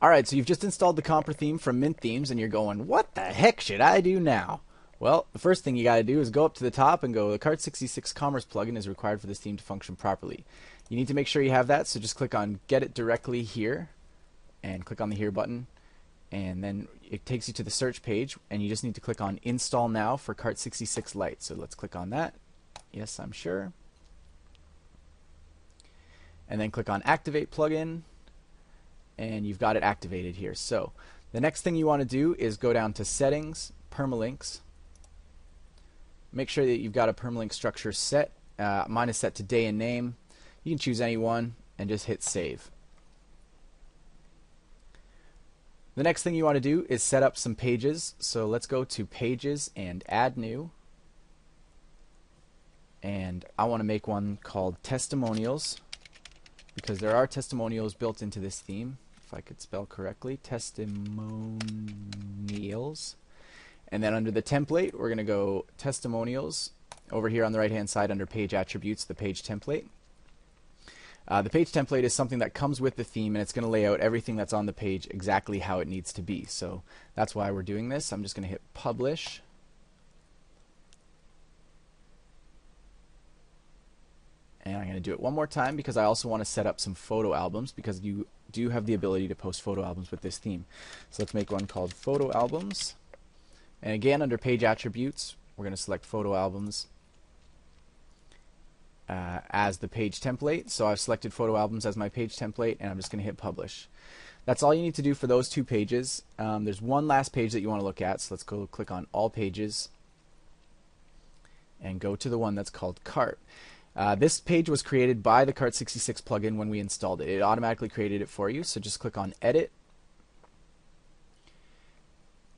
Alright, so you've just installed the Compra theme from Mint Themes and you're going, what the heck should I do now? Well, the first thing you gotta do is go up to the top and go, the Cart66 Commerce plugin is required for this theme to function properly. You need to make sure you have that, so just click on Get It Directly Here and click on the Here button, and then it takes you to the search page and you just need to click on Install Now for Cart66 Lite. So let's click on that. Yes, I'm sure. And then click on Activate Plugin, and you've got it activated here. So the next thing you want to do is go down to Settings, Permalinks. Make sure that you've got a permalink structure set. Mine is set to day and name. You can choose any one and just hit Save. The next thing you want to do is set up some pages. So let's go to Pages and Add New. And I want to make one called Testimonials, because there are testimonials built into this theme. If I could spell correctly, testimonials. And then under the template, we're going to go testimonials over here on the right hand side under page attributes, the page template. The page template is something that comes with the theme, and it's going to lay out everything that's on the page exactly how it needs to be. So that's why we're doing this. I'm just going to hit publish. And I'm going to do it one more time because I also want to set up some photo albums, because you do have the ability to post photo albums with this theme. So let's make one called Photo Albums. And again, under Page Attributes, we're going to select Photo Albums as the page template. So I've selected Photo Albums as my page template, and I'm just going to hit Publish. That's all you need to do for those two pages. There's one last page that you want to look at, so let's go click on All Pages and go to the one that's called Cart. This page was created by the Cart66 plugin when we installed it. It automatically created it for you, so just click on Edit.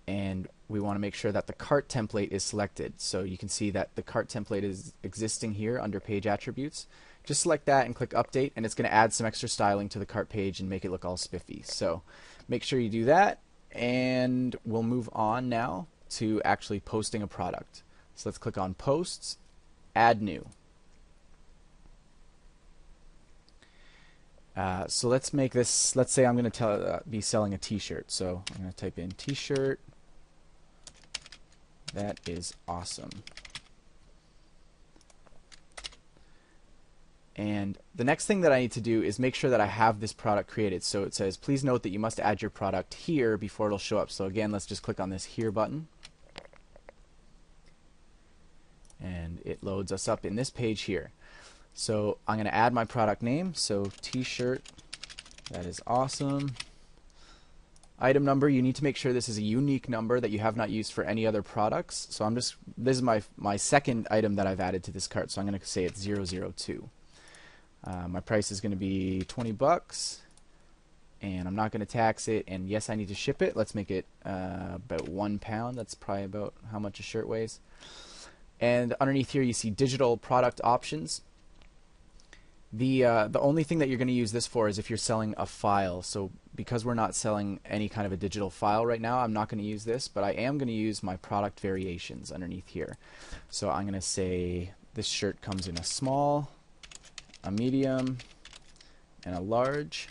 And we want to make sure that the cart template is selected. So you can see that the cart template is existing here under Page Attributes. Just select that and click Update, and it's going to add some extra styling to the cart page and make it look all spiffy. So make sure you do that, and we'll move on now to actually posting a product. So let's click on Posts, Add New. So let's make this, let's say I'm going to be selling a t-shirt. So I'm going to type in t-shirt. That is awesome. And the next thing that I need to do is make sure that I have this product created. So it says, please note that you must add your product here before it'll show up. So again, let's just click on this Here button. And it loads us up in this page here. So I'm going to add my product name, so t-shirt, that is awesome. Item number, you need to make sure this is a unique number that you have not used for any other products. So this is my second item that I've added to this cart, so I'm going to say it's 002. My price is going to be 20 bucks, and I'm not going to tax it, and yes, I need to ship it. Let's make it about 1 pound. That's probably about how much a shirt weighs. And underneath here you see digital product options. The only thing that you're going to use this for is if you're selling a file. So because we're not selling any kind of a digital file right now, I'm not going to use this, but I am going to use my product variations underneath here. So I'm going to say this shirt comes in a small, a medium, and a large.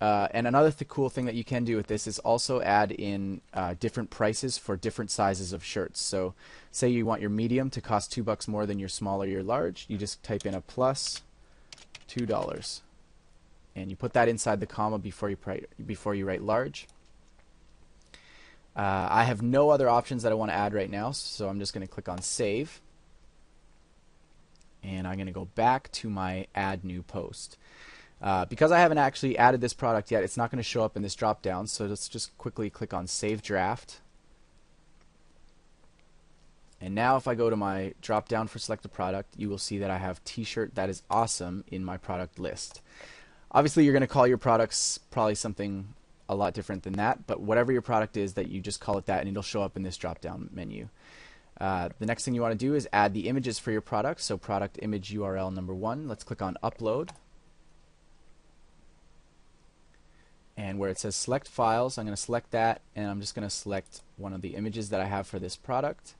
And another cool thing that you can do with this is also add in different prices for different sizes of shirts. So say you want your medium to cost $2 more than your small or your large, you just type in a plus $2, and you put that inside the comma before you write large. I have no other options that I want to add right now, so I'm just going to click on Save, and I'm going to go back to my Add New Post. Because I haven't actually added this product yet, it's not going to show up in this drop down, so let's just quickly click on Save Draft. And now if I go to my drop down for select a product, you will see that I have t-shirt that is awesome in my product list. Obviously you're going to call your products probably something a lot different than that, but whatever your product is, that you just call it that and it'll show up in this drop down menu. The next thing you want to do is add the images for your product. So product image URL number 1, let's click on Upload. And where it says select files, I'm going to select that, and I'm just going to select one of the images that I have for this product.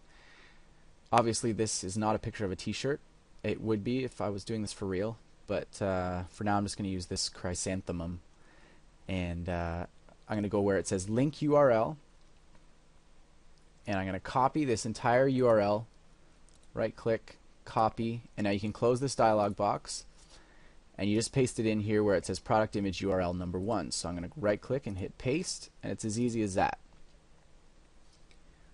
Obviously this is not a picture of a t-shirt. It would be if I was doing this for real, but for now I'm just going to use this chrysanthemum. and I'm going to go where it says link URL, and I'm going to copy this entire URL, right click, copy, and now you can close this dialog box, and you just paste it in here where it says product image URL number 1. So I'm going to right click and hit paste, and it's as easy as that.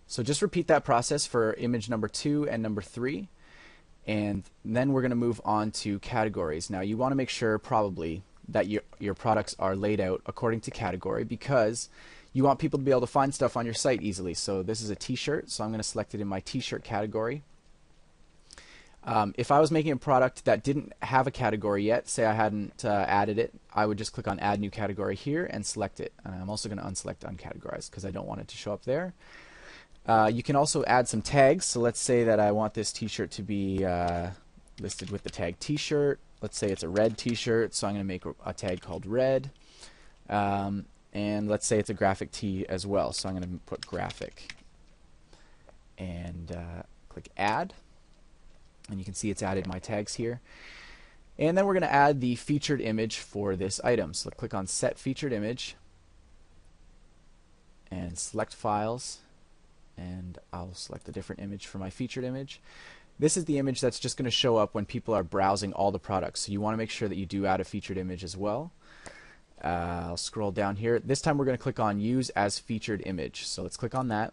So just repeat that process for image number 2 and number 3, and then we're going to move on to categories. Now you want to make sure probably that your products are laid out according to category, because you want people to be able to find stuff on your site easily. So this is a t-shirt, so I'm going to select it in my t-shirt category. If I was making a product that didn't have a category yet, say I hadn't added it, I would just click on add new category here and select it. And I'm also going to unselect uncategorized because I don't want it to show up there. You can also add some tags. So let's say that I want this t-shirt to be listed with the tag t-shirt. Let's say it's a red t-shirt, so I'm going to make a tag called red. And let's say it's a graphic tee as well, so I'm going to put graphic. And click add. And you can see it's added my tags here. And then we're going to add the featured image for this item. So click on set featured image and select files, and I'll select a different image for my featured image. This is the image that's just going to show up when people are browsing all the products. So you want to make sure that you do add a featured image as well. I'll scroll down here. This time we're going to click on use as featured image. So let's click on that.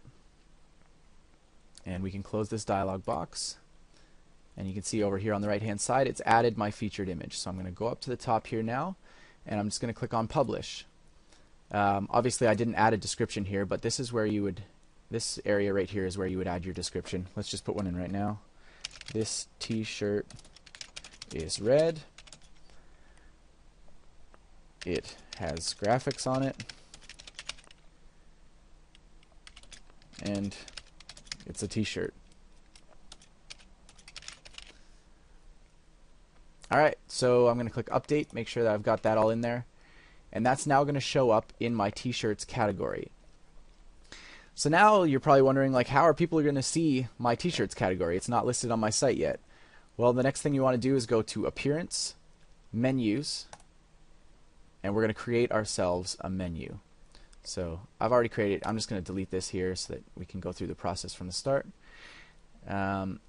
And we can close this dialog box. And you can see over here on the right hand side it's added my featured image. So I'm going to go up to the top here now, and I'm just going to click on publish. Obviously I didn't add a description here, but this is where you would, this area right here is where you would add your description. Let's just put one in right now. This t-shirt is red. It has graphics on it, and it's a t-shirt. Alright, so I'm going to click update, make sure that I've got that all in there, and that's now going to show up in my t-shirts category. So now you're probably wondering, like, how are people going to see my t-shirts category? It's not listed on my site yet. Well, the next thing you want to do is go to appearance, menus, and we're going to create ourselves a menu. So I've already created, I'm just going to delete this here so that we can go through the process from the start. Alright,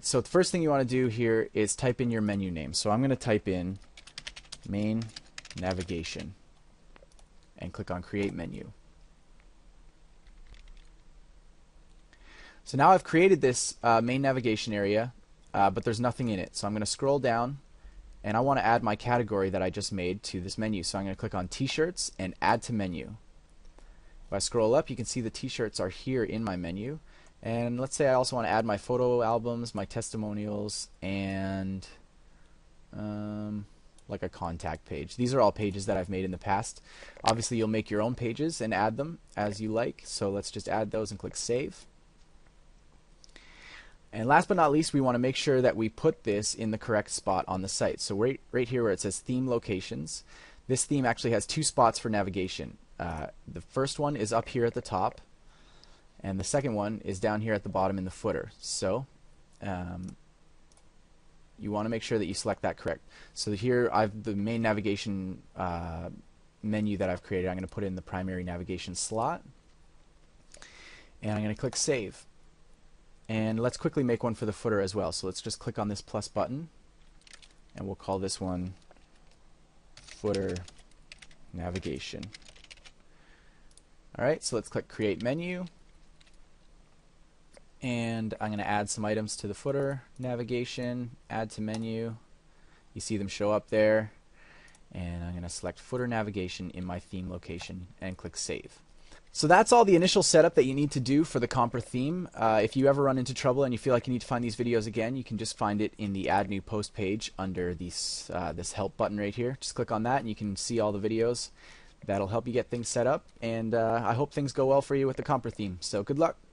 so the first thing you want to do here is type in your menu name. So I'm going to type in main navigation and click on create menu. So now I've created this main navigation area, but there's nothing in it. So I'm going to scroll down, and I want to add my category that I just made to this menu. So I'm going to click on t-shirts and add to menu. If I scroll up, you can see the t-shirts are here in my menu. And let's say I also want to add my photo albums, my testimonials, and like a contact page. These are all pages that I've made in the past. Obviously you'll make your own pages and add them as you like. So let's just add those and click save. And last but not least, we want to make sure that we put this in the correct spot on the site. So right here where it says theme locations, this theme actually has two spots for navigation. The first one is up here at the top, and the second one is down here at the bottom in the footer. So you want to make sure that you select that correct. So here I've the main navigation menu that I've created. I'm going to put it in the primary navigation slot, and I'm going to click save. And let's quickly make one for the footer as well. So let's just click on this plus button, and we'll call this one footer navigation. Alright, so let's click create menu, and I'm going to add some items to the footer navigation, add to menu. You see them show up there, and I'm going to select footer navigation in my theme location and click save. So that's all the initial setup that you need to do for the Compra theme. If you ever run into trouble and you feel like you need to find these videos again, you can just find it in the Add New Post page under this Help button right here. Just click on that and you can see all the videos. That'll help you get things set up, and I hope things go well for you with the Compra theme. So good luck.